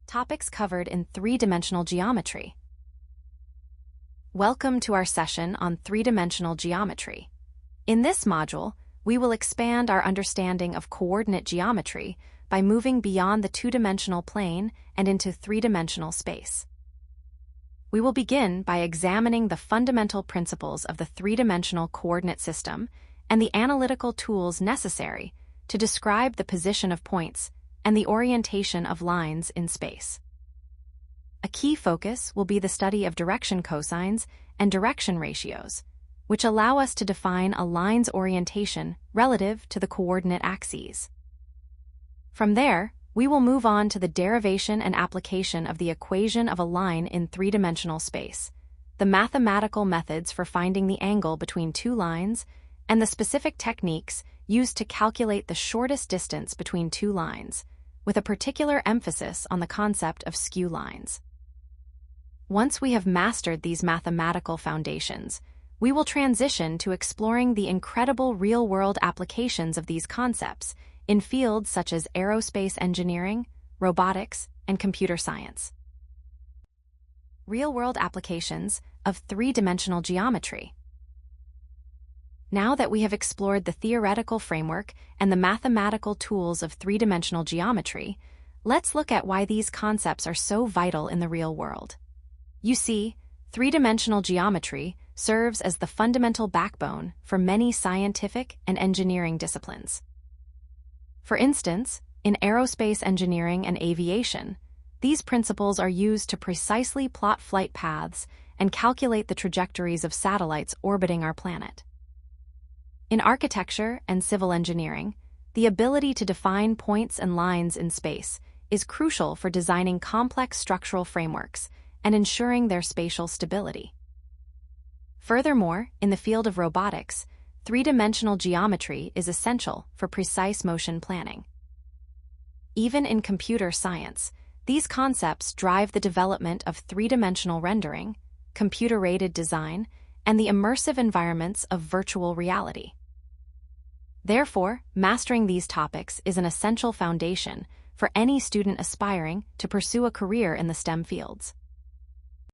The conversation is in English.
Topics covered in three-dimensional geometry. Welcome to our session on three-dimensional geometry. In this module, we will expand our understanding of coordinate geometry by moving beyond the two-dimensional plane and into three-dimensional space. We will begin by examining the fundamental principles of the three-dimensional coordinate system and the analytical tools necessary to describe the position of points and the orientation of lines in space. A key focus will be the study of direction cosines and direction ratios, which allow us to define a line's orientation relative to the coordinate axes. From there, we will move on to the derivation and application of the equation of a line in three-dimensional space, the mathematical methods for finding the angle between two lines, and the specific techniques used to calculate the shortest distance between two lines, with a particular emphasis on the concept of skew lines. Once we have mastered these mathematical foundations, we will transition to exploring the incredible real-world applications of these concepts in fields such as aerospace engineering, robotics, and computer science. Real-world applications of three-dimensional geometry. Now that we have explored the theoretical framework and the mathematical tools of three-dimensional geometry, let's look at why these concepts are so vital in the real world. You see, three-dimensional geometry serves as the fundamental backbone for many scientific and engineering disciplines. For instance, in aerospace engineering and aviation, these principles are used to precisely plot flight paths and calculate the trajectories of satellites orbiting our planet. In architecture and civil engineering, the ability to define points and lines in space is crucial for designing complex structural frameworks and ensuring their spatial stability. Furthermore, in the field of robotics, three-dimensional geometry is essential for precise motion planning. Even in computer science, these concepts drive the development of three-dimensional rendering, computer-aided design, and the immersive environments of virtual reality. Therefore, mastering these topics is an essential foundation for any student aspiring to pursue a career in the STEM fields.